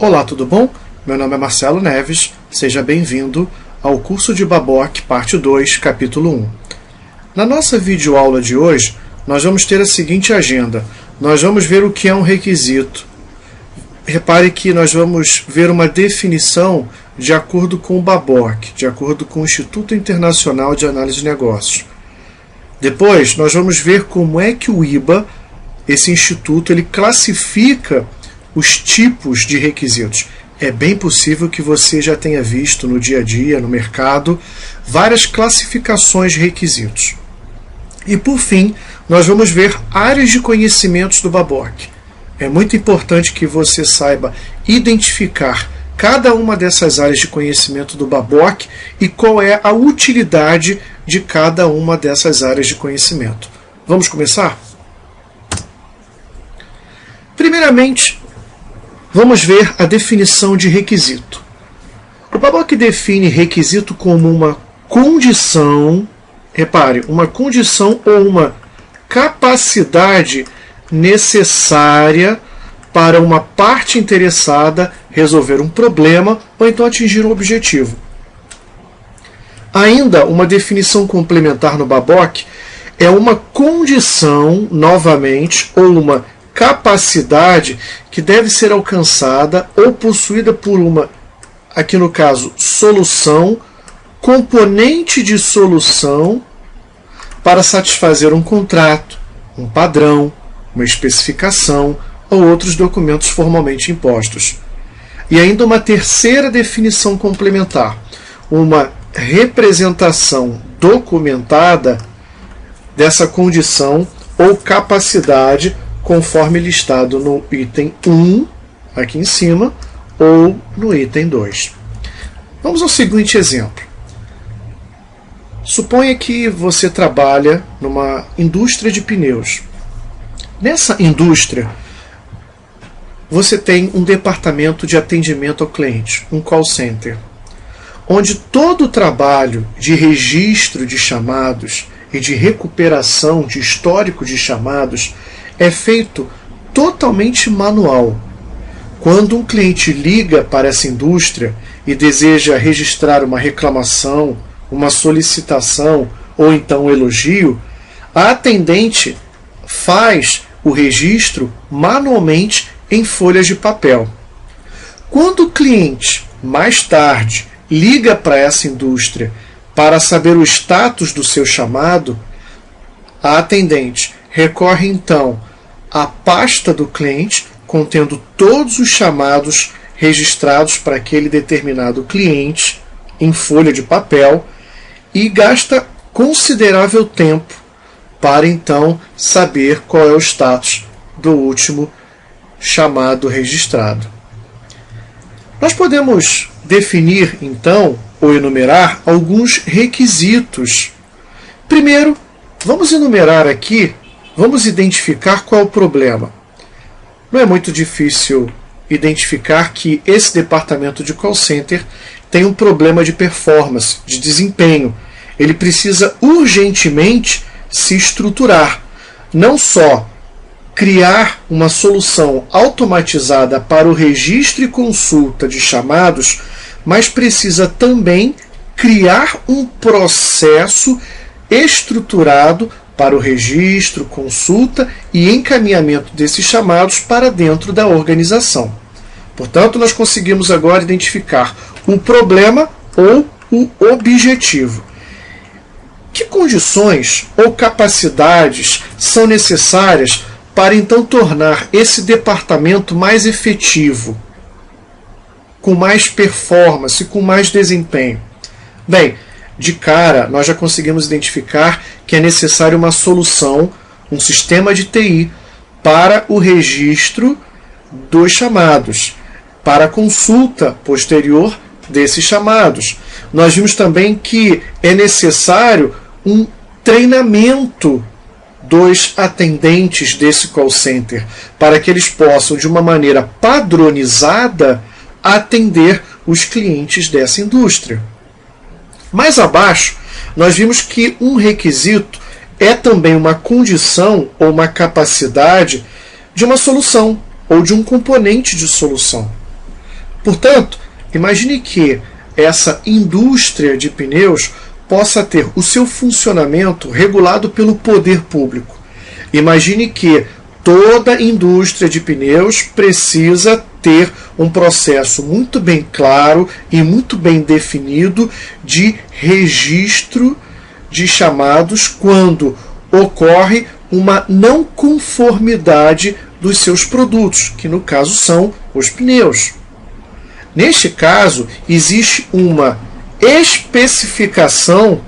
Olá, tudo bom? Meu nome é Marcelo Neves, seja bem-vindo ao curso de Babok, parte 2, capítulo 1. Na nossa videoaula de hoje, nós vamos ter a seguinte agenda. Nós vamos ver o que é um requisito. Repare que nós vamos ver uma definição de acordo com o Babok, de acordo com o Instituto Internacional de Análise de Negócios. Depois, nós vamos ver como é que o IBA, esse instituto, ele classifica os tipos de requisitos. É bem possível que você já tenha visto no dia a dia, no mercado, várias classificações de requisitos. E por fim, nós vamos ver áreas de conhecimentos do Babok. É muito importante que você saiba identificar cada uma dessas áreas de conhecimento do Babok e qual é a utilidade de cada uma dessas áreas de conhecimento. Vamos começar? Primeiramente, vamos ver a definição de requisito. O Babok define requisito como uma condição, repare, uma condição ou uma capacidade necessária para uma parte interessada resolver um problema ou então atingir um objetivo. Ainda uma definição complementar no Babok é uma condição, novamente, ou uma capacidade que deve ser alcançada ou possuída por uma, aqui no caso, solução, componente de solução para satisfazer um contrato, um padrão, uma especificação ou outros documentos formalmente impostos. E ainda uma terceira definição complementar, uma representação documentada dessa condição ou capacidade conforme listado no item 1, aqui em cima, ou no item 2. Vamos ao seguinte exemplo. Suponha que você trabalha numa indústria de pneus. Nessa indústria, você tem um departamento de atendimento ao cliente, um call center, onde todo o trabalho de registro de chamados e de recuperação de histórico de chamados é feito totalmente manual. Quando um cliente liga para essa indústria e deseja registrar uma reclamação, uma solicitação ou então um elogio, a atendente faz o registro manualmente em folhas de papel. Quando o cliente, mais tarde, liga para essa indústria para saber o status do seu chamado, a atendente recorre então à pasta do cliente, contendo todos os chamados registrados para aquele determinado cliente em folha de papel e gasta considerável tempo para então saber qual é o status do último chamado registrado. Nós podemos definir então ou enumerar alguns requisitos. Primeiro, vamos enumerar aqui, vamos identificar qual é o problema. Não é muito difícil identificar que esse departamento de call center tem um problema de performance, de desempenho. Ele precisa urgentemente se estruturar. Não só criar uma solução automatizada para o registro e consulta de chamados, mas precisa também criar um processo estruturado para o registro, consulta e encaminhamento desses chamados para dentro da organização. Portanto, nós conseguimos agora identificar o problema ou o objetivo. Que condições ou capacidades são necessárias para então tornar esse departamento mais efetivo, com mais performance, com mais desempenho? Bem, de cara, nós já conseguimos identificar que é necessário uma solução, um sistema de TI para o registro dos chamados, para a consulta posterior desses chamados. Nós vimos também que é necessário um treinamento dos atendentes desse call center, para que eles possam, de uma maneira padronizada, atender os clientes dessa indústria. Mais abaixo, nós vimos que um requisito é também uma condição ou uma capacidade de uma solução ou de um componente de solução. Portanto, imagine que essa indústria de pneus possa ter o seu funcionamento regulado pelo poder público. Imagine que toda indústria de pneus precisa ter um processo muito bem claro e muito bem definido de registro de chamados quando ocorre uma não conformidade dos seus produtos, que no caso são os pneus. Neste caso, existe uma especificação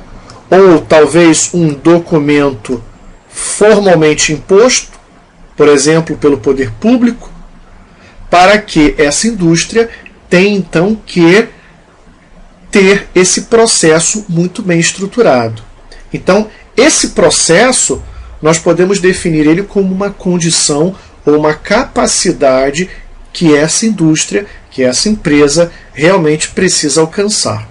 ou talvez um documento formalmente imposto, por exemplo, pelo poder público, para que essa indústria tenha então que ter esse processo muito bem estruturado. Então, esse processo nós podemos definir ele como uma condição ou uma capacidade que essa indústria, que essa empresa realmente precisa alcançar.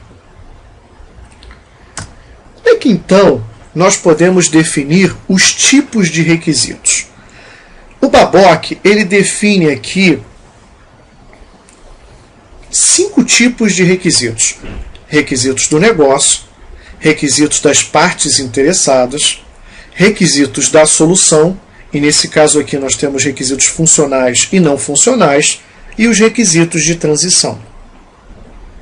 Como é que então nós podemos definir os tipos de requisitos? O Babok, ele define aqui 5 tipos de requisitos. Requisitos do negócio, requisitos das partes interessadas, requisitos da solução, e nesse caso aqui nós temos requisitos funcionais e não funcionais, e os requisitos de transição.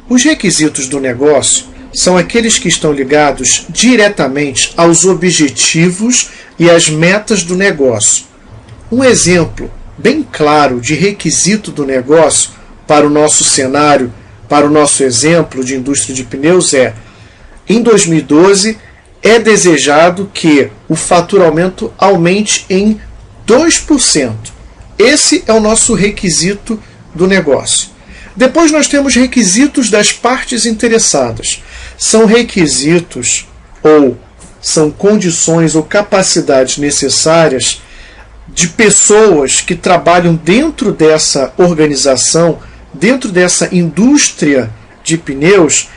Os requisitos do negócio são aqueles que estão ligados diretamente aos objetivos e às metas do negócio. Um exemplo bem claro de requisito do negócio para o nosso cenário, para o nosso exemplo de indústria de pneus é: em 2012 é desejado que o faturamento aumente em 2%. Esse é o nosso requisito do negócio. Depois nós temos requisitos das partes interessadas. São requisitos ou são condições ou capacidades necessárias de pessoas que trabalham dentro dessa organização, dentro dessa indústria de pneus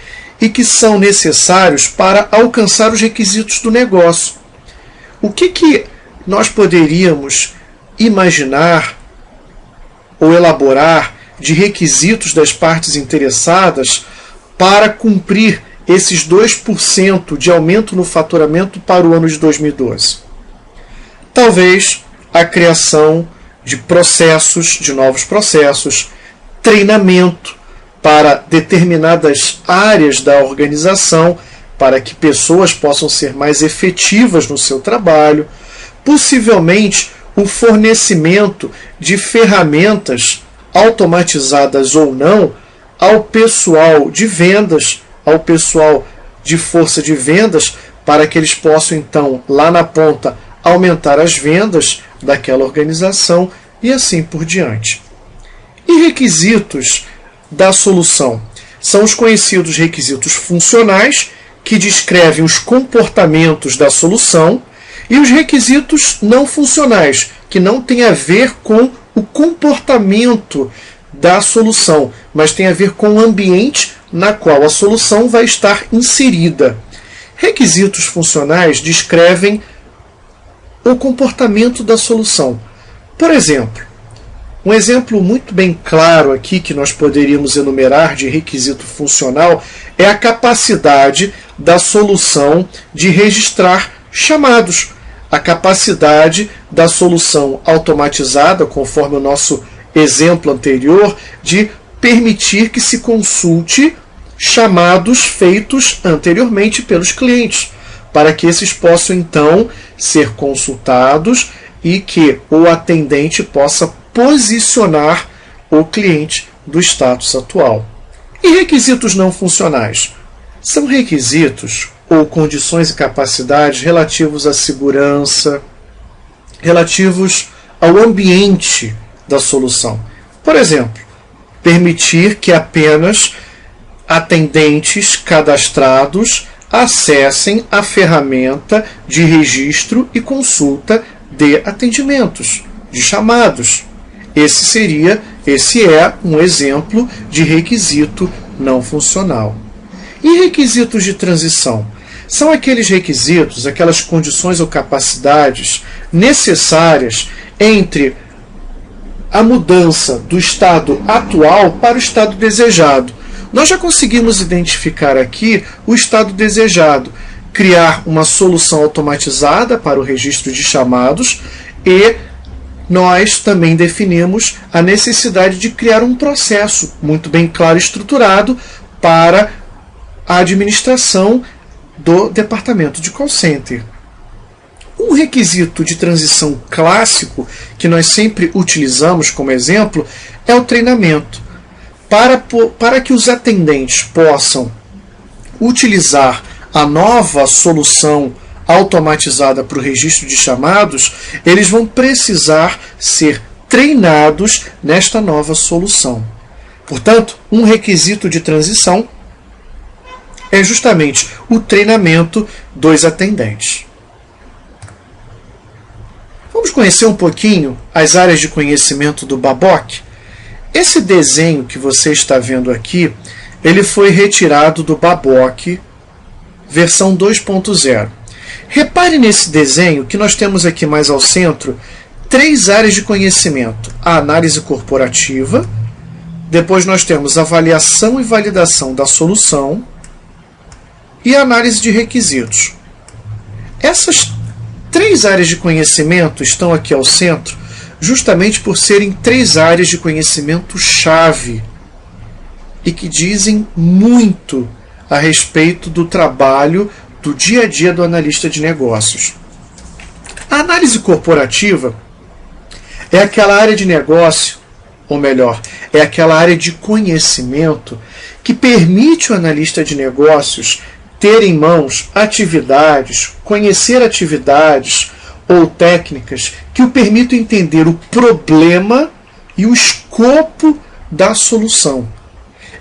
e que são necessários para alcançar os requisitos do negócio. O que nós poderíamos imaginar ou elaborar de requisitos das partes interessadas para cumprir esses 2% de aumento no faturamento para o ano de 2012? Talvez a criação de processos, de novos processos, treinamento para determinadas áreas da organização, para que pessoas possam ser mais efetivas no seu trabalho, possivelmente o fornecimento de ferramentas automatizadas ou não ao pessoal de vendas, ao pessoal de força de vendas, para que eles possam então lá na ponta aumentar as vendas daquela organização e assim por diante. E requisitos da solução são os conhecidos requisitos funcionais, que descrevem os comportamentos da solução, e os requisitos não funcionais, que não têm a ver com o comportamento da solução, mas tem a ver com o ambiente na qual a solução vai estar inserida. Requisitos funcionais descrevem o comportamento da solução. Por exemplo, um exemplo muito bem claro aqui que nós poderíamos enumerar de requisito funcional é a capacidade da solução de registrar chamados, a capacidade da solução automatizada, conforme o nosso exemplo anterior, de permitir que se consulte chamados feitos anteriormente pelos clientes, para que esses possam então ser consultados e que o atendente possa posicionar o cliente do status atual. E requisitos não funcionais? São requisitos ou condições e capacidades relativos à segurança, relativos ao ambiente da solução. Por exemplo, permitir que apenas atendentes cadastrados acessem a ferramenta de registro e consulta de atendimentos, de chamados. Esse é um exemplo de requisito não funcional. E requisitos de transição? São aqueles requisitos, aquelas condições ou capacidades necessárias entre a mudança do estado atual para o estado desejado. Nós já conseguimos identificar aqui o estado desejado, criar uma solução automatizada para o registro de chamados, e nós também definimos a necessidade de criar um processo muito bem claro e estruturado para a administração do departamento de call center. Um requisito de transição clássico que nós sempre utilizamos como exemplo é o treinamento. Para que os atendentes possam utilizar a nova solução automatizada para o registro de chamados, eles vão precisar ser treinados nesta nova solução. Portanto, um requisito de transição é justamente o treinamento dos atendentes. Vamos conhecer um pouquinho as áreas de conhecimento do Babok? Esse desenho que você está vendo aqui, ele foi retirado do Babok versão 2.0. Repare nesse desenho que nós temos aqui mais ao centro 3 áreas de conhecimento: a análise corporativa, depois nós temos a avaliação e validação da solução e a análise de requisitos. Essas 3 áreas de conhecimento estão aqui ao centro justamente por serem 3 áreas de conhecimento-chave e que dizem muito a respeito do trabalho do dia a dia do analista de negócios. A análise corporativa é aquela área de negócio, ou melhor, é aquela área de conhecimento que permite o analista de negócios ter em mãos atividades, conhecer atividades ou técnicas que o permitam entender o problema e o escopo da solução.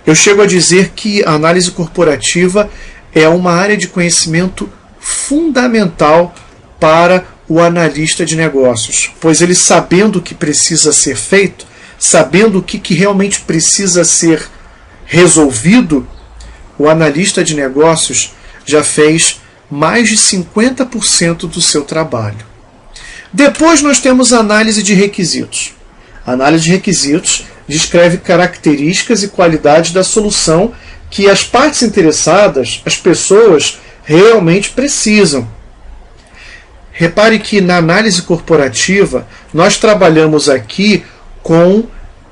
Eu chego a dizer que a análise corporativa é uma área de conhecimento fundamental para o analista de negócios, pois ele, sabendo o que precisa ser feito, sabendo o que realmente precisa ser resolvido, o analista de negócios já fez mais de 50% do seu trabalho. Depois nós temos a análise de requisitos. A análise de requisitos descreve características e qualidades da solução que as partes interessadas, as pessoas, realmente precisam. Repare que na análise corporativa nós trabalhamos aqui com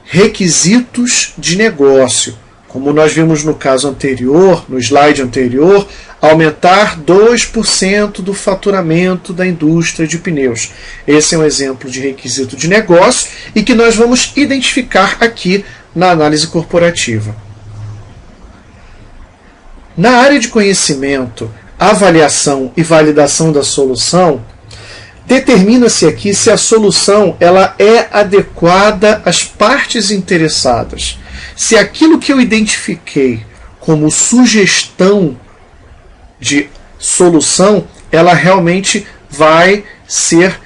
requisitos de negócio. Como nós vimos no caso anterior, no slide anterior, aumentar 2% do faturamento da indústria de pneus. Esse é um exemplo de requisito de negócio e que nós vamos identificar aqui na análise corporativa. Na área de conhecimento, avaliação e validação da solução, determina-se aqui se a solução ela é adequada às partes interessadas. Se aquilo que eu identifiquei como sugestão de solução, ela realmente vai ser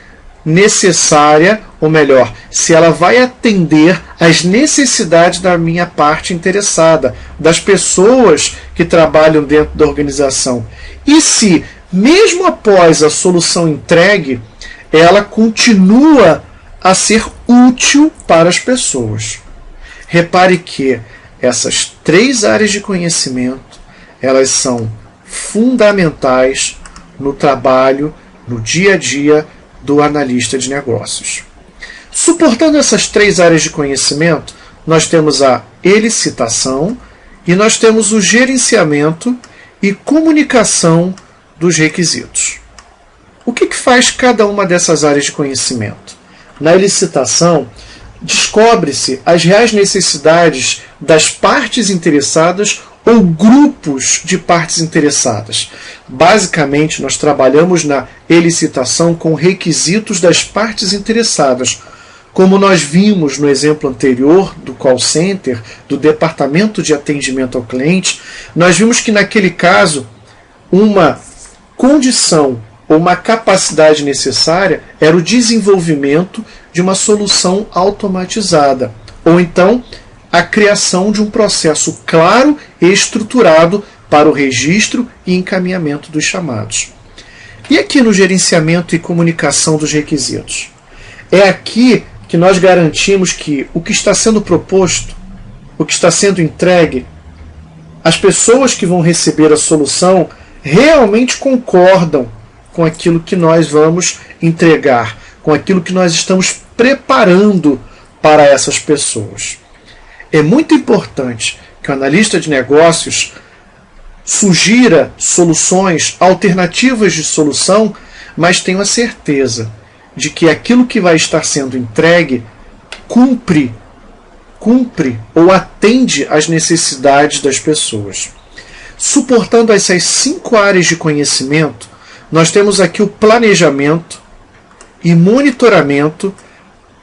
necessária, ou melhor, se ela vai atender às necessidades da minha parte interessada, das pessoas que trabalham dentro da organização. E se, mesmo após a solução entregue, ela continua a ser útil para as pessoas. Repare que essas 3 áreas de conhecimento, elas são fundamentais no trabalho, no dia a dia do analista de negócios. Suportando essas 3 áreas de conhecimento, nós temos a elicitação e nós temos o gerenciamento e comunicação dos requisitos. O que faz cada uma dessas áreas de conhecimento? Na elicitação, descobre-se as reais necessidades das partes interessadas ou grupos de partes interessadas. Basicamente, nós trabalhamos na elicitação com requisitos das partes interessadas. Como nós vimos no exemplo anterior do call center, do departamento de atendimento ao cliente, nós vimos que naquele caso, uma condição ou uma capacidade necessária era o desenvolvimento de uma solução automatizada, ou então a criação de um processo claro e estruturado para o registro e encaminhamento dos chamados. E aqui no gerenciamento e comunicação dos requisitos? É aqui que nós garantimos que o que está sendo proposto, o que está sendo entregue, as pessoas que vão receber a solução realmente concordam com aquilo que nós vamos entregar, com aquilo que nós estamos preparando para essas pessoas. É muito importante que o analista de negócios sugira soluções, alternativas de solução, mas tenha a certeza de que aquilo que vai estar sendo entregue cumpre ou atende às necessidades das pessoas. Suportando essas 5 áreas de conhecimento, nós temos aqui o planejamento e monitoramento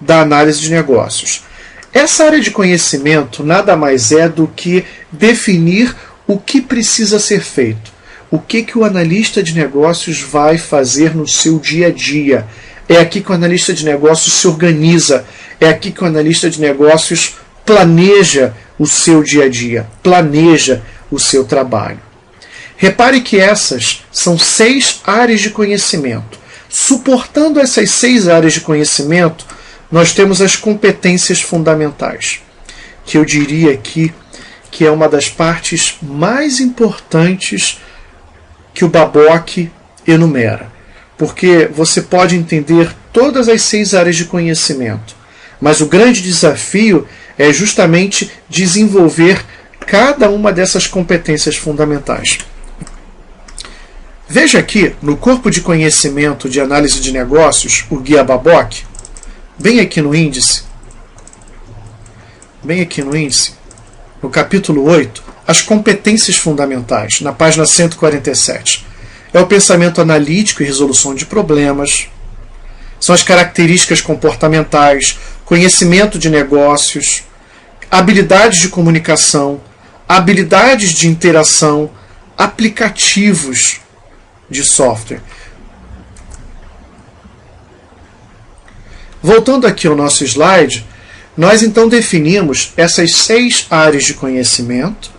da análise de negócios. Essa área de conhecimento nada mais é do que definir o que precisa ser feito. O que o analista de negócios vai fazer no seu dia a dia. É aqui que o analista de negócios se organiza. É aqui que o analista de negócios planeja o seu dia a dia, planeja o seu trabalho. Repare que essas são 6 áreas de conhecimento. Suportando essas 6 áreas de conhecimento, nós temos as competências fundamentais, que eu diria aqui que é uma das partes mais importantes que o Babok enumera. Porque você pode entender todas as 6 áreas de conhecimento, mas o grande desafio é justamente desenvolver cada uma dessas competências fundamentais. Veja aqui, no corpo de conhecimento de análise de negócios, o Guia Babok, bem aqui no índice, no capítulo 8, as competências fundamentais, na página 147. É o pensamento analítico e resolução de problemas, são as características comportamentais, conhecimento de negócios, habilidades de comunicação, habilidades de interação, aplicativos de software. Voltando aqui ao nosso slide, nós então definimos essas 6 áreas de conhecimento: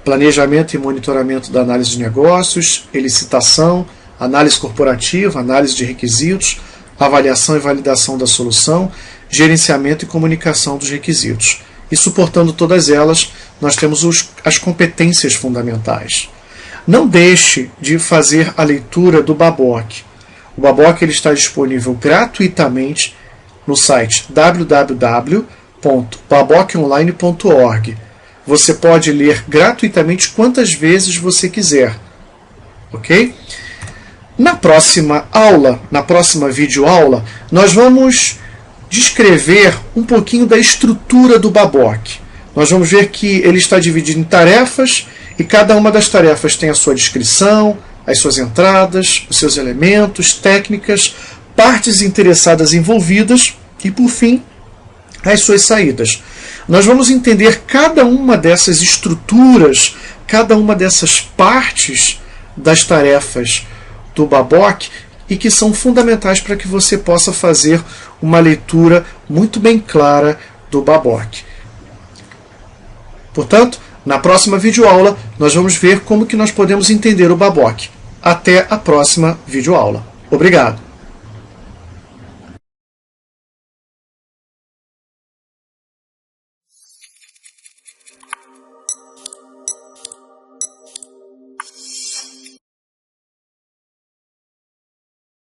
planejamento e monitoramento da análise de negócios, elicitação, análise corporativa, análise de requisitos, avaliação e validação da solução, gerenciamento e comunicação dos requisitos. E suportando todas elas, nós temos as competências fundamentais. Não deixe de fazer a leitura do Babok. O Babok ele está disponível gratuitamente no site www.babokonline.org. Você pode ler gratuitamente quantas vezes você quiser. Ok? Na próxima aula, na próxima videoaula, nós vamos descrever um pouquinho da estrutura do Babok. Nós vamos ver que ele está dividido em tarefas e cada uma das tarefas tem a sua descrição, as suas entradas, os seus elementos, técnicas, partes interessadas envolvidas e, por fim, as suas saídas. Nós vamos entender cada uma dessas estruturas, cada uma dessas partes das tarefas do Babok e que são fundamentais para que você possa fazer uma leitura muito bem clara do Babok. Portanto, na próxima videoaula, nós vamos ver como que nós podemos entender o Babok. Até a próxima videoaula. Obrigado.